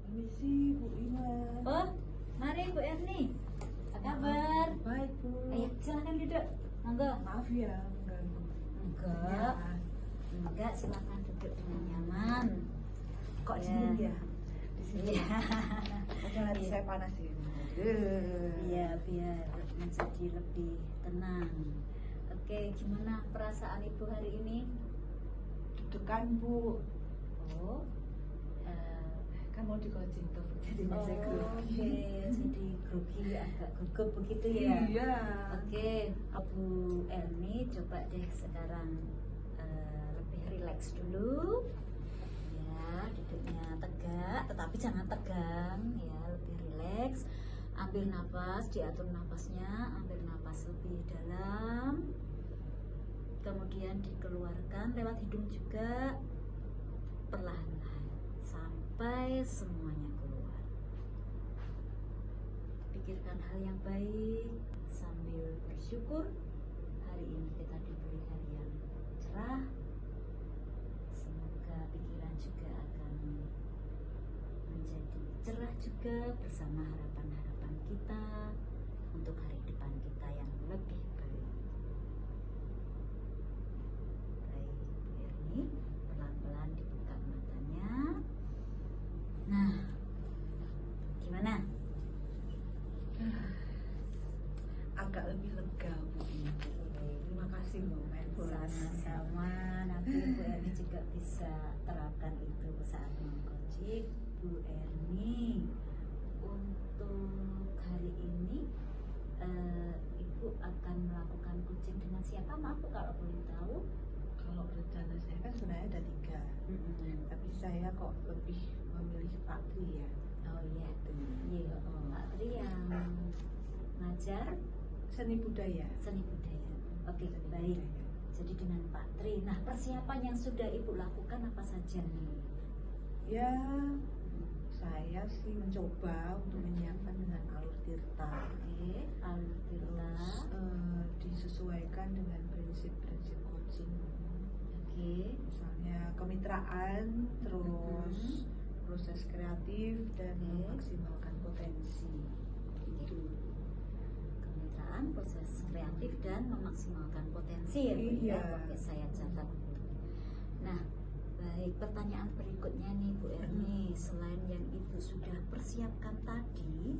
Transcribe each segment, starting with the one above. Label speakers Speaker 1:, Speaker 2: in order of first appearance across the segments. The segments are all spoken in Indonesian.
Speaker 1: Permisi Bu Ina.
Speaker 2: Oh, mari Bu Erni. Apa kabar?
Speaker 1: Baik Bu.
Speaker 2: Ayo, silakan duduk. Monggo.
Speaker 1: Maaf ya mengganggu.
Speaker 2: Enggak. Enggak, silakan duduk dengan nyaman.
Speaker 1: Kok
Speaker 2: Ya.
Speaker 1: dingin ya? Di sini.
Speaker 2: Iya.
Speaker 1: Mungkin hari saya panas ya.
Speaker 2: Iya, biar menjadi lebih tenang. Oke, gimana perasaan Ibu hari ini?
Speaker 1: Deg-degan Bu.
Speaker 2: Oh,
Speaker 1: Kan mau di coaching tuh. Jadi
Speaker 2: oh,
Speaker 1: saya grogi.
Speaker 2: oke, jadi grogi, agak gugup begitu ya?
Speaker 1: Iya.
Speaker 2: Oke, Bu Erni coba deh sekarang lebih rileks dulu. Ya, duduknya tegak, tetapi jangan tegang ya, lebih rileks. Ambil napas, diatur napasnya, ambil napas lebih dalam. Kemudian dikeluarkan lewat hidung juga, perlahan-lahan sampai semuanya keluar. Pikirkan hal yang baik sambil bersyukur hari ini kita diberi hari yang cerah. Semoga pikiran juga akan menjadi cerah juga bersama harapan-harapan kita untuk hari depan kita yang lebih baik. Baik, Bu Erni, pelan-pelan dibuka matanya. Nah, gimana?
Speaker 1: Agak lebih lega Bu Ina. Terima kasih loh mindfulness.
Speaker 2: Sama-sama, nanti Bu Erni juga bisa terapkan itu saat mengcoaching. Bu Erni, untuk hari ini Ibu akan melakukan coaching dengan siapa? Maaf Bu, kalau boleh tahu.
Speaker 1: Kalau rencana saya kan sebenarnya ada 3. Tapi saya kok lebih memilih Pak Tri ya.
Speaker 2: Oh iya, iya, Pak Tri yang ngajar
Speaker 1: Seni budaya.
Speaker 2: seni budaya. Oke,
Speaker 1: Seni
Speaker 2: baik.
Speaker 1: budaya.
Speaker 2: Jadi dengan Pak Tri. Nah, persiapan yang sudah Ibu lakukan apa saja nih?
Speaker 1: Ya, saya sih mencoba untuk menyiapkan dengan alur tirta.
Speaker 2: Oke, alur tirta.
Speaker 1: Terus disesuaikan dengan prinsip-prinsip coaching.
Speaker 2: Oke.
Speaker 1: Misalnya kemitraan, terus proses kreatif dan
Speaker 2: Oke.
Speaker 1: memaksimalkan potensi. Itu.
Speaker 2: Kemitraan, proses kreatif dan memaksimalkan potensi ya, Bu,
Speaker 1: Iya.
Speaker 2: ya. Oke, saya catat. Nah, baik, pertanyaan berikutnya nih Bu Erni, selain yang Ibu sudah persiapkan tadi,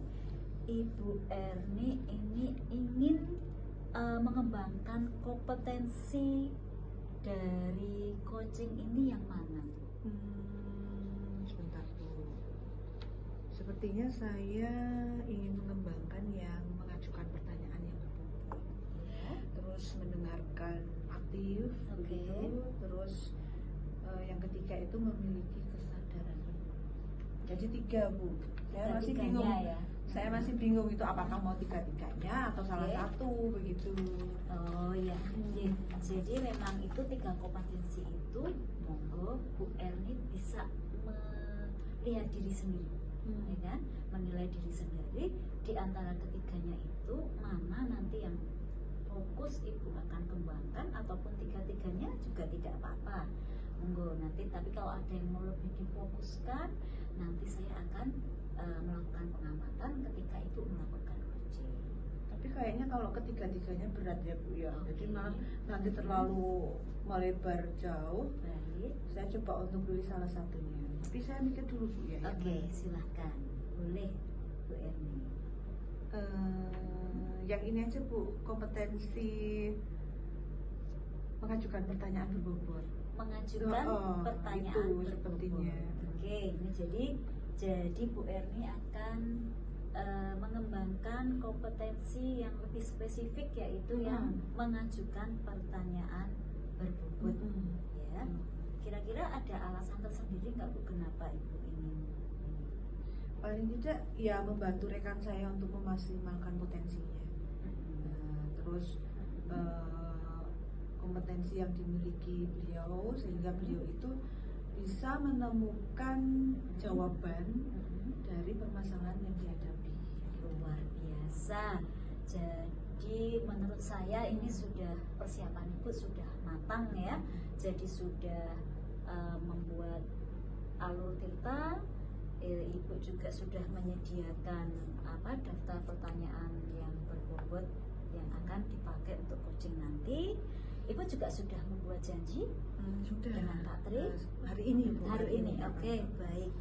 Speaker 2: Ibu Erni ini ingin mengembangkan kompetensi dari coaching ini yang mana?
Speaker 1: Sebentar Bu. Sepertinya saya ingin mengembangkan yang mengajukan pertanyaan yang berbobot.
Speaker 2: Ya.
Speaker 1: Terus mendengarkan aktif,
Speaker 2: Oke.
Speaker 1: begitu. Terus yang ketiga itu memiliki kesadaran penuh. Jadi 3 Bu. Saya masih
Speaker 2: Tiga-tiganya
Speaker 1: bingung.
Speaker 2: ya.
Speaker 1: Saya masih bingung itu apakah mau 3-tiganya atau salah
Speaker 2: Oke.
Speaker 1: satu begitu.
Speaker 2: Oh ya, jadi memang itu 3 kompetensi itu monggo Bu Erni bisa melihat diri sendiri, ya kan? Menilai diri sendiri di antara ketiganya itu mana nanti yang fokus Ibu akan kembangkan ataupun 3-tiganya juga tidak apa-apa. Monggo nanti, tapi kalau ada yang mau lebih difokuskan, nanti saya akan melakukan pengamatan ketika Ibu melakukan coaching.
Speaker 1: Tapi kayaknya kalau ketiga-tiganya berat ya Bu ya. Jadi
Speaker 2: Oke.
Speaker 1: malah nanti terlalu melebar jauh.
Speaker 2: Baik.
Speaker 1: Saya coba untuk pilih salah satunya. Tapi saya mikir dulu Bu ya.
Speaker 2: Oke, silahkan. Boleh, Bu Erni.
Speaker 1: Yang ini aja Bu, kompetensi mengajukan pertanyaan berbobot.
Speaker 2: Mengajukan pertanyaan
Speaker 1: itu
Speaker 2: berbobot.
Speaker 1: sepertinya.
Speaker 2: Oke, ini jadi Bu Erni akan mengembangkan kompetensi yang lebih spesifik, yaitu yang mengajukan pertanyaan berbobot. Ya. Kira-kira ada alasan tersendiri nggak Bu kenapa Ibu ingin?
Speaker 1: Paling tidak ya membantu rekan saya untuk memaksimalkan potensinya. Terus kompetensi yang dimiliki beliau sehingga beliau itu bisa menemukan jawaban dari permasalahan yang dihadapi.
Speaker 2: Luar biasa. bisa. Jadi menurut saya ini sudah persiapan Ibu sudah matang ya. Jadi sudah membuat alur tirta. Ibu juga sudah menyediakan daftar pertanyaan yang berbobot yang akan dipakai untuk coaching nanti. Ibu juga sudah membuat janji
Speaker 1: Sudah
Speaker 2: dengan Pak Tri
Speaker 1: hari ini, Bu.
Speaker 2: Hari ini, oke, baik.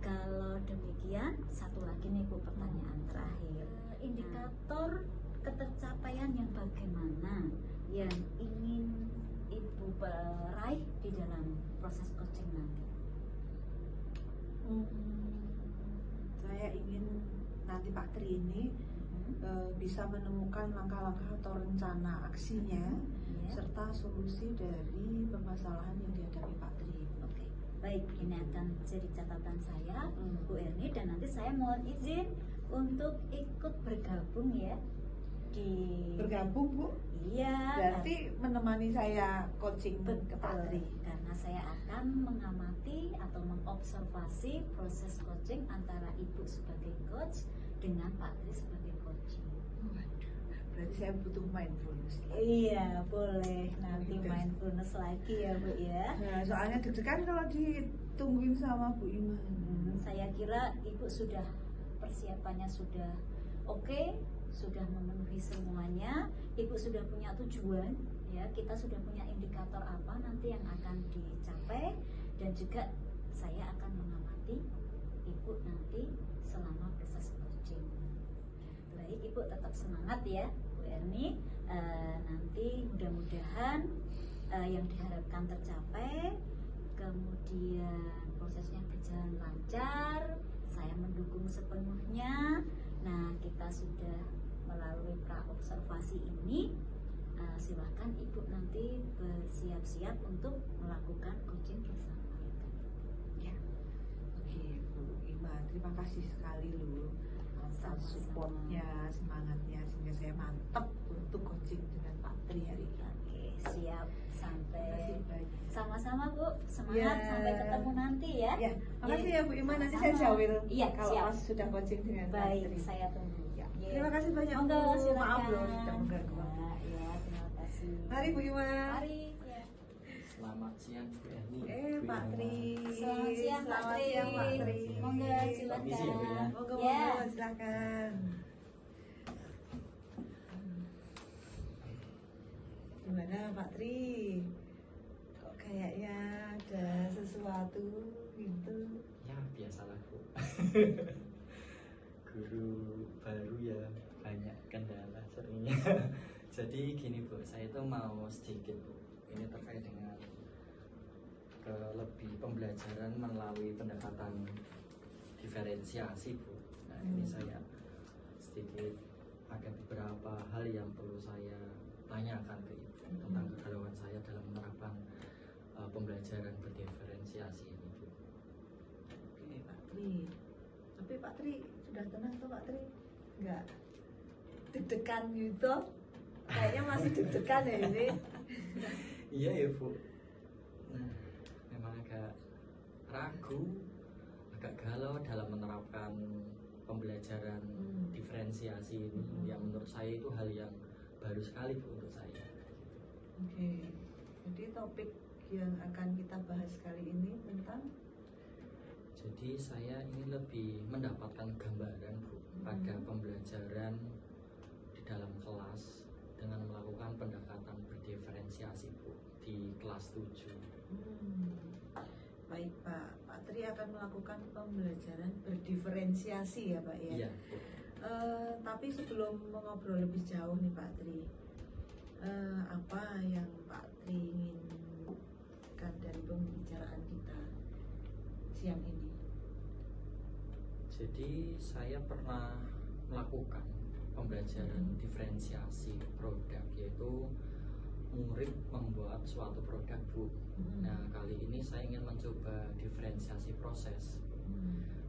Speaker 2: Kalau demikian, satu lagi nih Bu, pertanyaan terakhir. Indikator ketercapaian yang bagaimana yang ingin Ibu raih di dalam proses coaching nanti?
Speaker 1: Saya ingin nanti Pak Tri ini bisa menemukan langkah-langkah atau rencana aksinya serta solusi dari permasalahan yang dihadapi Pak Tri.
Speaker 2: Oke, baik, ini akan jadi catatan saya, Bu Erni, dan nanti saya mohon izin untuk ikut bergabung ya di
Speaker 1: Bergabung, Bu?
Speaker 2: Iya.
Speaker 1: Berarti menemani saya coaching ke Pak Tri.
Speaker 2: Karena saya akan mengamati atau mengobservasi proses coaching antara Ibu sebagai coach dengan Pak Tri sebagai coaching.
Speaker 1: Waduh, berarti saya butuh mindfulness.
Speaker 2: Iya, boleh nanti mindfulness lagi ya Bu ya.
Speaker 1: Nah, soalnya deg-degan kalau ditungguin sama Bu Iman.
Speaker 2: Saya kira Ibu sudah persiapannya sudah oke, sudah memenuhi semuanya. Ibu sudah punya tujuan ya, kita sudah punya indikator apa nanti yang akan dicapai, dan juga saya akan mengamati Ibu nanti selama proses coaching. Baik, Ibu tetap semangat ya Bu Erni. Nanti mudah-mudahan yang diharapkan tercapai, kemudian prosesnya berjalan lancar, saya mendukung sepenuhnya. Nah, kita sudah melalui pra-observasi ini, silahkan Ibu nanti bersiap-siap untuk melakukan coaching bersama.
Speaker 1: Ya, oke Bu Iman, terima kasih sekali loh atas supportnya, semangatnya, sehingga saya mantap untuk coaching dengan Pak Tri hari ini.
Speaker 2: Oke, siap. Sampai
Speaker 1: Terima kasih banyak.
Speaker 2: sama-sama Bu, semangat
Speaker 1: Ya.
Speaker 2: sampai ketemu nanti ya.
Speaker 1: Ya, makasih ya Bu Iman, nanti
Speaker 2: Sama-sama.
Speaker 1: saya jawil
Speaker 2: Iya,
Speaker 1: kalau
Speaker 2: siap.
Speaker 1: pas sudah coaching dengan Pak
Speaker 2: Baik,
Speaker 1: Tri.
Speaker 2: saya tunggu.
Speaker 1: Ya.
Speaker 2: Iya.
Speaker 1: Terima kasih banyak
Speaker 2: Monggo,
Speaker 1: Bu,
Speaker 2: silakan.
Speaker 1: maaf loh sudah mengganggu.
Speaker 2: Ya, terima kasih.
Speaker 1: Mari Bu Iman.
Speaker 2: Mari. Ya.
Speaker 3: Selamat siang Bu Erni.
Speaker 1: Pak Tri.
Speaker 2: Selamat siang Pak
Speaker 1: Selamat
Speaker 2: Tri.
Speaker 1: siang, Pak Tri.
Speaker 2: Monggo silakan.
Speaker 3: Permisi ya, Bu, ya.
Speaker 1: Monggo,
Speaker 2: Ya.
Speaker 1: monggo, silakan. Gimana Pak Tri? Kok kayaknya ada sesuatu gitu?
Speaker 3: Ya biasalah Bu. Guru baru ya banyak kendala seringnya. Jadi gini Bu, saya itu mau sedikit Bu. Ini terkait dengan lebih pembelajaran melalui pendekatan diferensiasi Bu. Nah ini saya sedikit ada beberapa hal yang perlu saya tanyakan ke Ibu tentang kegalauan saya dalam menerapkan pembelajaran berdiferensiasi ini Bu.
Speaker 1: Oke Pak Tri. Tapi Pak Tri sudah tenang tuh Pak Tri? Enggak deg-degan gitu? Kayaknya masih deg-degan ya ini.
Speaker 3: Iya ya Bu. Nah, memang agak ragu, agak galau dalam menerapkan pembelajaran diferensiasi ini. Yang menurut saya itu hal yang baru sekali Bu untuk saya.
Speaker 1: Oke. Jadi topik yang akan kita bahas kali ini tentang
Speaker 3: Jadi saya ingin lebih mendapatkan gambaran Bu pada pembelajaran di dalam kelas dengan melakukan pendekatan berdiferensiasi Bu di kelas 7.
Speaker 1: Baik Pak Tri akan melakukan pembelajaran berdiferensiasi ya Pak ya.
Speaker 3: Iya Bu.
Speaker 1: Tapi sebelum mengobrol lebih jauh nih Pak Tri, apa yang Pak Tri inginkan dari pembicaraan kita siang ini?
Speaker 3: Jadi saya pernah melakukan pembelajaran diferensiasi produk, yaitu murid membuat suatu produk Bu. Nah kali ini saya ingin mencoba diferensiasi proses.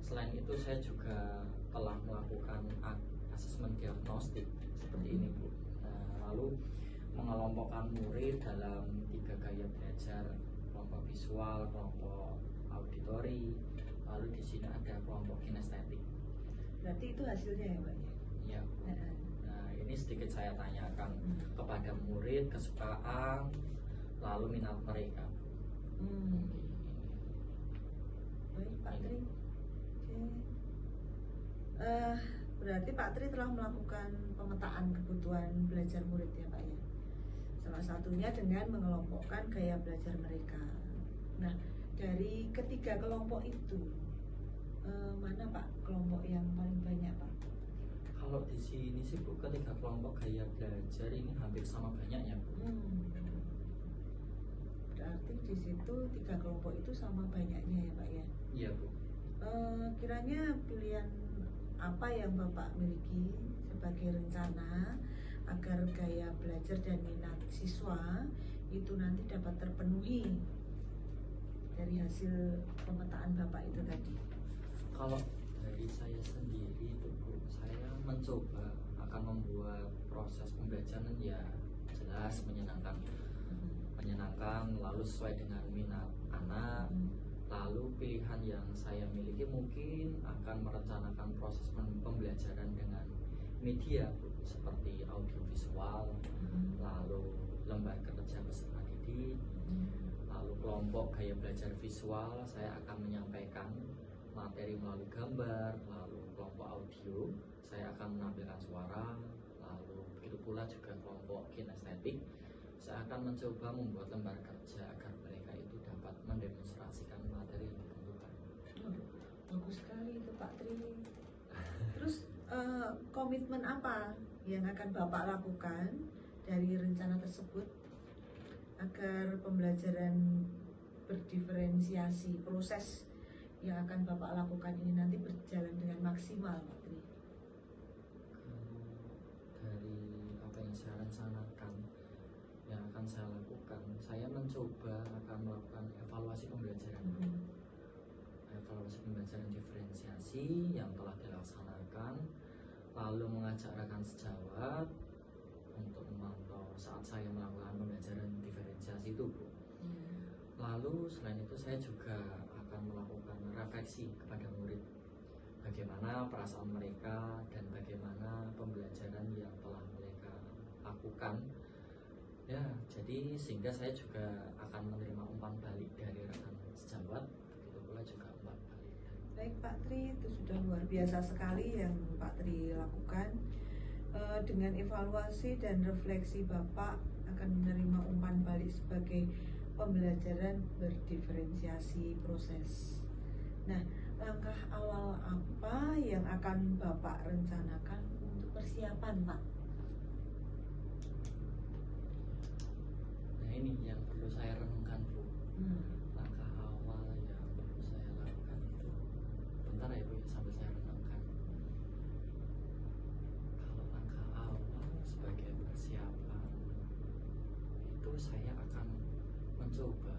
Speaker 3: Selain itu saya juga telah melakukan asesmen diagnostik seperti ini Bu. Nah, lalu mengelompokkan murid dalam 3 gaya belajar, kelompok visual, kelompok auditori, lalu di sini ada kelompok kinestetik.
Speaker 1: Berarti itu hasilnya ya Pak ya?
Speaker 3: Ya Bu. sedikit saya tanyakan kepada murid, kesukaan, lalu minat mereka.
Speaker 1: Baik Pak Tri. Oke. Berarti Pak Tri telah melakukan pemetaan kebutuhan belajar murid ya Pak ya. Salah satunya dengan mengelompokkan gaya belajar mereka. Nah, dari ketiga kelompok itu mana Pak kelompok yang paling banyak Pak?
Speaker 3: Kalau di sini sih Bu, ketika kelompok gaya belajar ini hampir sama banyaknya Bu.
Speaker 1: Berarti di situ 3 kelompok itu sama banyaknya ya Pak ya?
Speaker 3: Iya Bu.
Speaker 1: Kiranya pilihan apa yang Bapak miliki sebagai rencana agar gaya belajar dan minat siswa itu nanti dapat terpenuhi dari hasil pemetaan Bapak itu tadi?
Speaker 3: Kalau dari saya sendiri itu Bu, saya mencoba akan membuat proses pembelajaran ya jelas menyenangkan, lalu sesuai dengan minat anak. Lalu pilihan yang saya miliki mungkin akan merencanakan proses pembelajaran dengan media Bu, seperti audiovisual, lalu lembar kerja peserta didik, lalu kelompok gaya belajar visual saya akan menyampaikan materi melalui gambar, lalu kelompok audio saya akan menampilkan suara, lalu begitu pula juga kelompok kinestetik saya akan mencoba membuat lembar kerja agar mereka itu dapat mendemonstrasikan materi yang ditentukan.
Speaker 1: Bagus sekali itu Pak Tri. Terus komitmen apa yang akan Bapak lakukan dari rencana tersebut agar pembelajaran berdiferensiasi proses yang akan Bapak lakukan ini nanti berjalan dengan maksimal Pak Tri?
Speaker 3: Dari apa yang saya rencanakan, yang akan saya lakukan, saya mencoba akan melakukan evaluasi pembelajaran. Evaluasi pembelajaran diferensiasi yang telah dilaksanakan, lalu mengajak rekan sejawat untuk memantau saat saya melakukan pembelajaran diferensiasi itu Bu. Lalu selain itu saya juga akan melakukan refleksi kepada murid, bagaimana perasaan mereka dan bagaimana pembelajaran yang telah mereka lakukan. Ya, jadi sehingga saya juga akan menerima umpan balik dari rekan sejawat, begitu pula juga umpan balik.
Speaker 1: Baik Pak Tri, itu sudah luar biasa sekali yang Pak Tri lakukan. Dengan evaluasi dan refleksi Bapak akan menerima umpan balik sebagai pembelajaran berdiferensiasi proses. Nah, langkah awal apa yang akan Bapak rencanakan untuk persiapan Pak?
Speaker 3: Nah ini yang perlu saya renungkan Bu. Langkah awal yang perlu saya lakukan itu, bentar ya Bu, sambil saya renungkan. Kalau langkah awal sebagai persiapan itu saya akan mencoba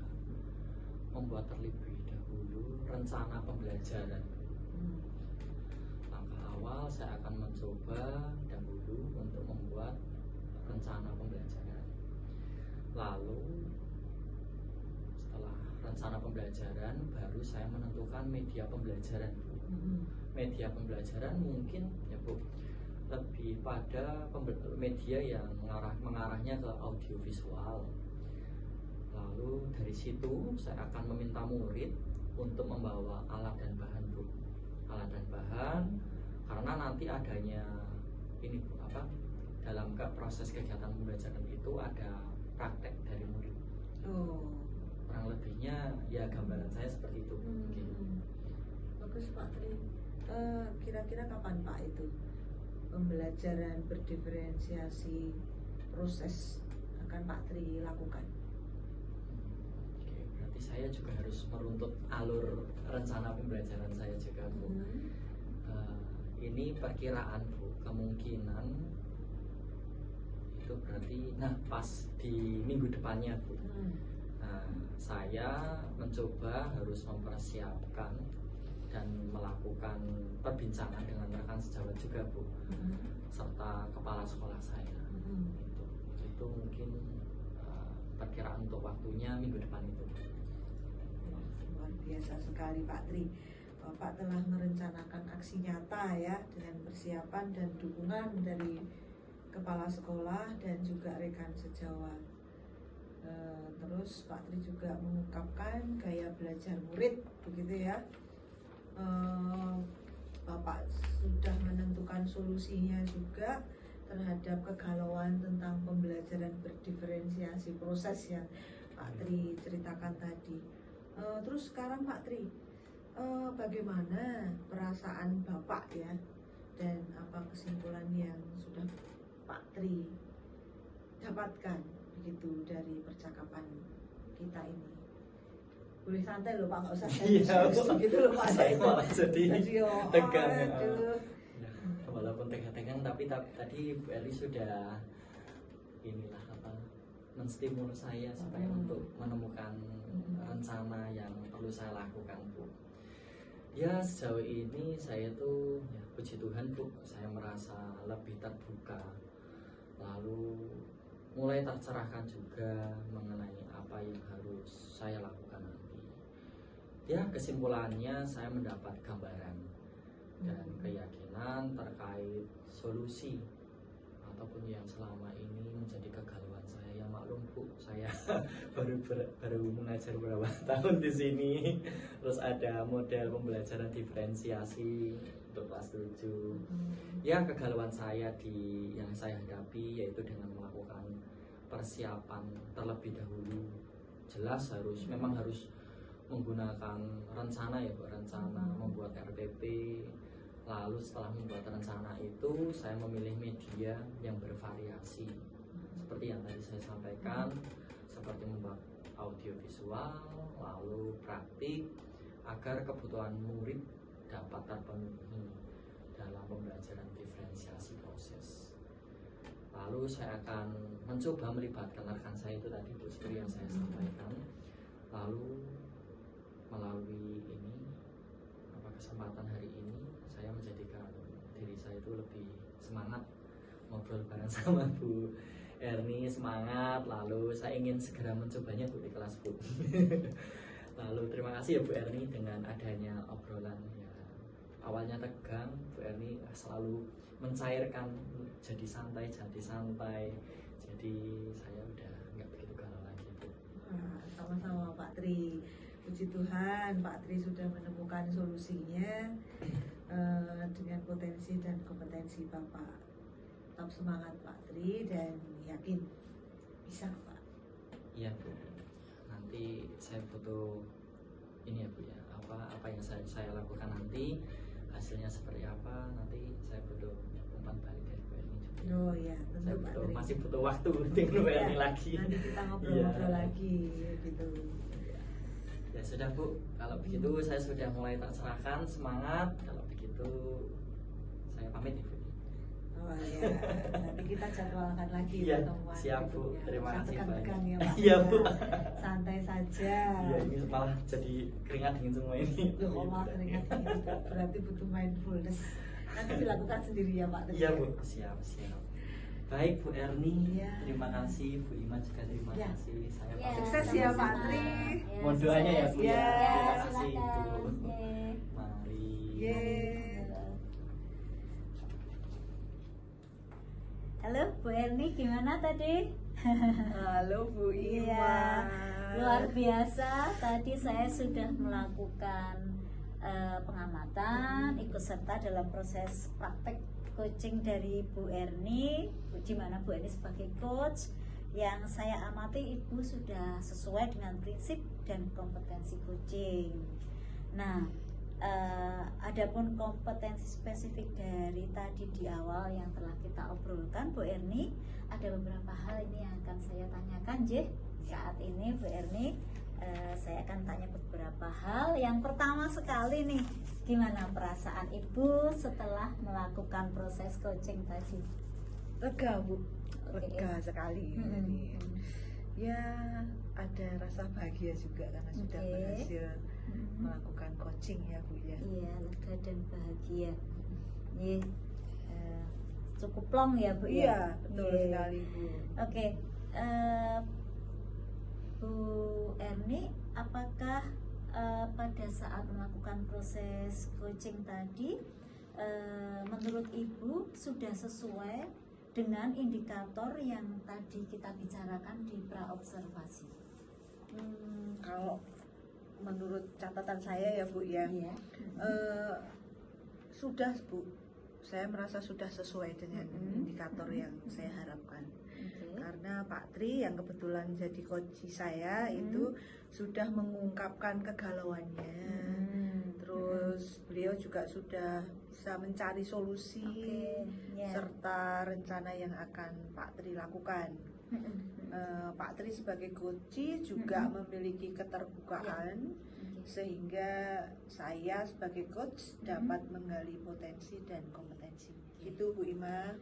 Speaker 3: membuat terlebih dahulu rencana pembelajaran. Langkah awal saya akan mencoba dahulu untuk membuat rencana pembelajaran. Lalu setelah rencana pembelajaran baru saya menentukan media pembelajaran. Media pembelajaran mungkin ya Bu lebih pada media yang mengarahnya ke audiovisual. Lalu dari situ saya akan meminta murid untuk membawa alat dan bahan Bu. Alat dan bahan karena nanti adanya ini Bu dalam proses kegiatan pembelajaran itu ada praktek dari murid. Kurang lebihnya ya gambaran saya seperti itu.
Speaker 1: Bagus Pak Tri. Kira-kira kapan Pak itu pembelajaran berdiferensiasi proses akan Pak Tri lakukan?
Speaker 3: Oke, berarti saya juga harus meruntut alur rencana pembelajaran saya juga Bu. Ini perkiraan Bu, kemungkinan itu berarti pas di minggu depannya Bu. Nah, saya mencoba harus mempersiapkan dan melakukan perbincangan dengan rekan sejawat juga Bu, serta kepala sekolah saya. Itu mungkin perkiraan untuk waktunya minggu depan itu.
Speaker 1: Luar biasa sekali Pak Tri. Bapak telah merencanakan aksi nyata ya dengan persiapan dan dukungan dari kepala sekolah dan juga rekan sejawat. Terus Pak Tri juga mengungkapkan gaya belajar murid, begitu ya. Bapak sudah menentukan solusinya juga terhadap kegalauan tentang pembelajaran berdiferensiasi proses yang Pak Tri ceritakan tadi. Terus sekarang Pak Tri, bagaimana perasaan Bapak ya, dan apa kesimpulan yang sudah Pak Tri dapatkan begitu dari percakapan kita ini? Boleh santai loh Pak, nggak usah serius gitu loh Pak.
Speaker 3: Saya malah jadi tegang.
Speaker 1: Aduh.
Speaker 3: Walaupun tegang-tegang, tapi tadi Bu Erni sudah inilah apa, menstimulus saya supaya untuk menemukan rencana yang perlu saya lakukan, Bu. Ya sejauh ini saya tuh ya, puji Tuhan Bu, saya merasa lebih terbuka, lalu mulai tercerahkan juga mengenai apa yang harus saya lakukan nanti. Ya kesimpulannya saya mendapat gambaran dan keyakinan terkait solusi ataupun yang selama ini menjadi kegalauan saya. Ya maklum Bu, saya baru mengajar beberapa tahun di sini. Terus ada model pembelajaran diferensiasi untuk kelas 7. Ya kegalauan saya yang saya hadapi yaitu dengan melakukan persiapan terlebih dahulu. Jelas memang harus menggunakan rencana ya Bu, rencana membuat RPP. Lalu setelah membuat rencana itu saya memilih media yang bervariasi seperti yang tadi saya sampaikan, seperti membuat audiovisual, lalu praktik agar kebutuhan murid dapat terpenuhi dalam pembelajaran diferensiasi proses. Lalu saya akan mencoba melibatkan rekan saya itu tadi Bu, seperti yang saya sampaikan. Lalu melalui kesempatan hari ini saya menjadikan diri saya itu lebih semangat ngobrol bareng sama Bu Erni, semangat. Lalu saya ingin segera mencobanya Bu di kelas Bu. Lalu terima kasih ya Bu Erni dengan adanya obrolan ya. Awalnya tegang, Bu Erni selalu mencairkan, jadi santai. Jadi saya udah nggak begitu galau lagi Bu.
Speaker 1: Sama-sama Pak Tri. Puji Tuhan, Pak Tri sudah menemukan solusinya dengan potensi dan kompetensi Bapak. Tetap semangat Pak Tri dan yakin bisa Pak.
Speaker 3: Iya Bu. Nanti saya butuh ini ya Bu ya, apa yang saya lakukan nanti hasilnya seperti apa, nanti saya butuh umpan balik dari Bu Erni juga.
Speaker 1: Oh ya, tentu
Speaker 3: saya
Speaker 1: Pak Tri.
Speaker 3: masih butuh waktu dengan Bu Erni lagi.
Speaker 1: Nanti kita ngobrol-ngobrol lagi gitu.
Speaker 3: Ya sudah Bu, kalau begitu saya sudah mulai tercerahkan, semangat. Kalau begitu saya pamit ya Bu.
Speaker 1: Oh ya, nanti kita jadwalkan lagi
Speaker 3: Iya,
Speaker 1: pertemuan.
Speaker 3: siap Bu,
Speaker 1: berikutnya.
Speaker 3: terima
Speaker 1: Jangan
Speaker 3: kasih
Speaker 1: tegang-tegang
Speaker 3: banyak.
Speaker 1: ya Pak.
Speaker 3: Iya Bu.
Speaker 1: Santai saja.
Speaker 3: Iya, ini malah jadi keringat dingin semua ini.
Speaker 1: Loh, Allah keringat dingin, berarti butuh mindfulness. Nanti dilakukan sendiri ya Pak.
Speaker 3: Iya Bu, siap. Baik Bu Erni,
Speaker 1: Iya.
Speaker 3: terima kasih. Bu Ima juga terima
Speaker 1: Iya.
Speaker 3: kasih. Saya
Speaker 2: Ya,
Speaker 3: pamit.
Speaker 1: Sukses ya, Pak
Speaker 2: sama-sama.
Speaker 1: Tri.
Speaker 3: Mohon doanya ya Bu ya.
Speaker 1: Ya,
Speaker 3: Terima kasih
Speaker 2: silakan.
Speaker 3: Bu.
Speaker 2: Ye.
Speaker 3: Mari.
Speaker 1: Yeay.
Speaker 2: Halo Bu Erni, gimana tadi?
Speaker 1: Halo Bu Ima.
Speaker 2: Iya, luar biasa. Tadi saya sudah melakukan pengamatan, ikut serta dalam proses praktek coaching dari Bu Erni, di mana Bu Erni sebagai coach. Yang saya amati Ibu sudah sesuai dengan prinsip dan kompetensi coaching. Nah, adapun kompetensi spesifik dari tadi di awal yang telah kita obrolkan Bu Erni, ada beberapa hal ini yang akan saya tanyakan saat ini Bu Erni. Saya akan tanya beberapa hal. Yang pertama sekali nih, gimana perasaan Ibu setelah melakukan proses coaching tadi?
Speaker 1: Lega Bu,
Speaker 2: Oke.
Speaker 1: lega sekali. Ya ada rasa bahagia juga karena sudah
Speaker 2: Oke.
Speaker 1: berhasil melakukan coaching ya Bu ya.
Speaker 2: Iya, lega dan bahagia. Cukup long ya Bu
Speaker 1: Iya
Speaker 2: ya?
Speaker 1: betul
Speaker 2: Ye.
Speaker 1: sekali Bu.
Speaker 2: Oke, Bu Erni, apakah pada saat melakukan proses coaching tadi, menurut Ibu sudah sesuai dengan indikator yang tadi kita bicarakan di pra-observasi?
Speaker 1: Kalau menurut catatan saya ya Bu ya,
Speaker 2: Iya.
Speaker 1: sudah Bu, saya merasa sudah sesuai dengan indikator yang saya harapkan.
Speaker 2: Oke.
Speaker 1: Karena Pak Tri yang kebetulan jadi coach saya itu sudah mengungkapkan kegalauannya. Terus beliau juga sudah bisa mencari solusi
Speaker 2: Ya.
Speaker 1: serta rencana yang akan Pak Tri lakukan. Pak Tri sebagai coach juga memiliki keterbukaan sehingga saya sebagai coach dapat menggali potensi dan kompetensi. Itu Bu Ima.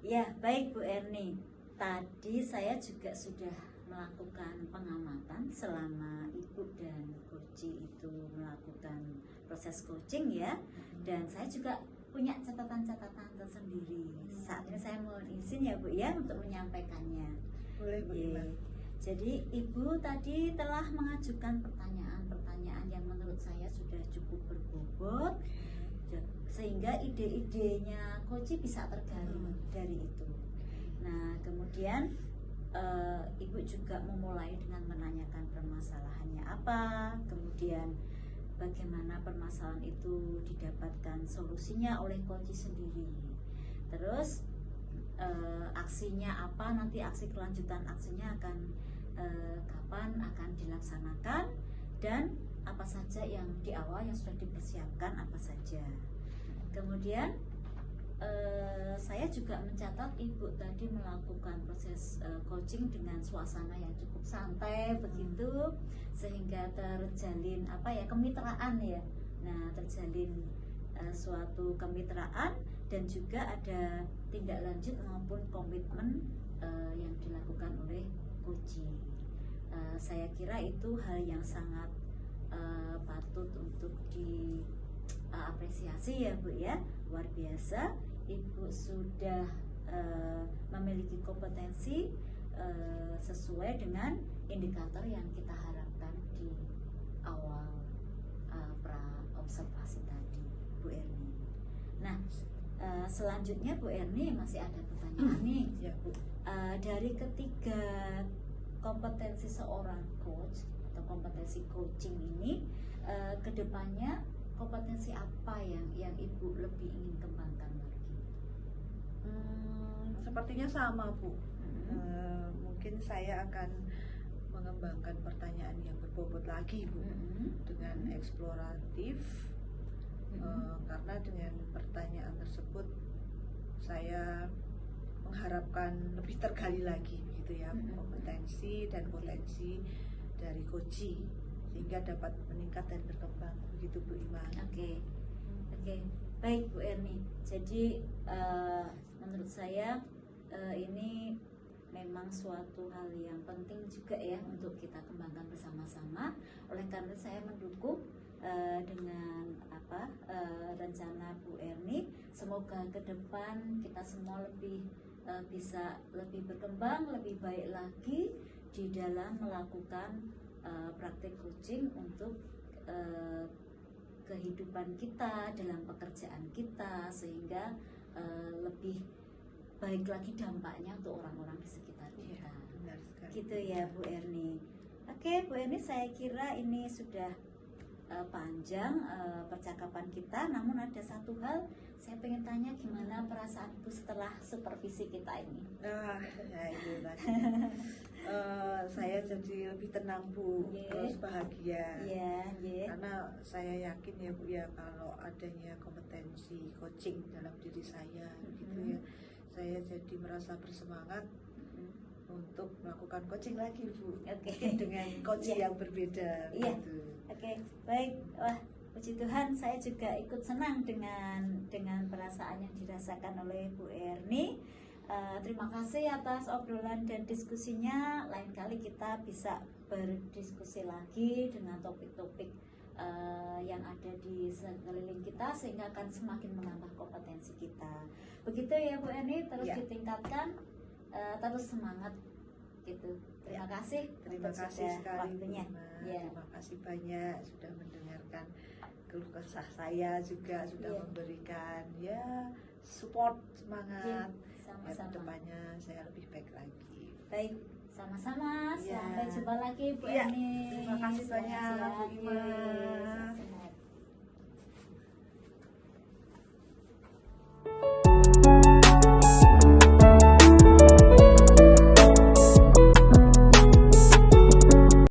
Speaker 2: Ya, baik Bu Erni. Tadi saya juga sudah melakukan pengamatan selama Ibu dan Coach itu melakukan proses coaching ya. Dan saya juga punya catatan-catatan tersendiri. Saat ini saya mohon izin ya Bu ya untuk menyampaikannya.
Speaker 1: Boleh Bu Ima.
Speaker 2: Jadi Ibu tadi telah mengajukan pertanyaan-pertanyaan yang menurut saya sudah cukup berbobot, sehingga ide-idenya Coach bisa tergali dari itu. Nah, kemudian Ibu juga memulai dengan menanyakan permasalahannya apa, kemudian bagaimana permasalahan itu didapatkan solusinya oleh Coach sendiri. Terus aksinya apa, nanti aksi kelanjutan aksinya akan kapan akan dilaksanakan, dan apa saja yang di awal yang sudah dipersiapkan apa saja. Kemudian saya juga mencatat Ibu tadi melakukan proses coaching dengan suasana yang cukup santai begitu, sehingga terjalin kemitraan ya. Nah, terjalin suatu kemitraan dan juga ada tindak lanjut maupun komitmen yang dilakukan oleh coach. Saya kira itu hal yang sangat patut untuk diapresiasi ya Bu ya. Luar biasa, Ibu sudah memiliki kompetensi sesuai dengan indikator yang kita harapkan di awal pra-observasi tadi Bu Erni. Nah, selanjutnya Bu Erni masih ada pertanyaan nih
Speaker 1: Ya Bu.
Speaker 2: dari ketiga kompetensi seorang coach atau kompetensi coaching ini, kedepannya kompetensi apa yang Ibu lebih ingin kembangkan lagi?
Speaker 1: Sepertinya sama Bu. Mungkin saya akan mengembangkan pertanyaan yang berbobot lagi Bu, dengan eksploratif. Karena dengan pertanyaan tersebut saya mengharapkan lebih tergali lagi begitu ya, kompetensi dan potensi dari coach sehingga dapat meningkat dan berkembang begitu Bu Ima.
Speaker 2: Oke. Baik Bu Erni. Jadi menurut saya ini memang suatu hal yang penting juga ya untuk kita kembangkan bersama-sama. Oleh karena itu saya mendukung dengan rencana Bu Erni. Semoga ke depan kita semua bisa lebih berkembang, lebih baik lagi di dalam melakukan praktik coaching untuk kehidupan kita, dalam pekerjaan kita, sehingga lebih baik lagi dampaknya untuk orang-orang di sekitar kita.
Speaker 1: Benar sekali.
Speaker 2: Gitu ya Bu Erni. Oke Bu Erni, saya kira ini sudah panjang percakapan kita, namun ada satu hal saya pengen tanya, gimana perasaan Ibu setelah supervisi kita ini?
Speaker 1: Itu tadi. Saya jadi lebih tenang Bu, terus bahagia. Karena saya yakin ya Bu ya, kalau adanya kompetensi coaching dalam diri saya gitu ya, saya jadi merasa bersemangat untuk melakukan coaching lagi Bu. Dengan coach yang berbeda gitu.
Speaker 2: Baik. Wah, puji Tuhan, saya juga ikut senang dengan perasaan yang dirasakan oleh Bu Erni. Terima kasih atas obrolan dan diskusinya. Lain kali kita bisa berdiskusi lagi dengan topik-topik yang ada di sekeliling kita, sehingga akan semakin menambah kompetensi kita. Begitu ya Bu Erni, terus ditingkatkan, terus semangat gitu. Terima kasih
Speaker 1: sekali
Speaker 2: waktunya.
Speaker 1: Terima kasih banyak sudah mendengarkan keluh kesah saya, juga sudah memberikan support, semangat.
Speaker 2: Sama-sama.
Speaker 1: Ya, kedepannya saya lebih baik lagi.
Speaker 2: Baik, sama-sama.
Speaker 1: Iya.
Speaker 2: Sampai jumpa lagi Bu
Speaker 1: Iya,
Speaker 2: Eni.
Speaker 1: terima kasih banyak Bu
Speaker 2: Sehat-sehat,
Speaker 1: Ima.
Speaker 2: yes.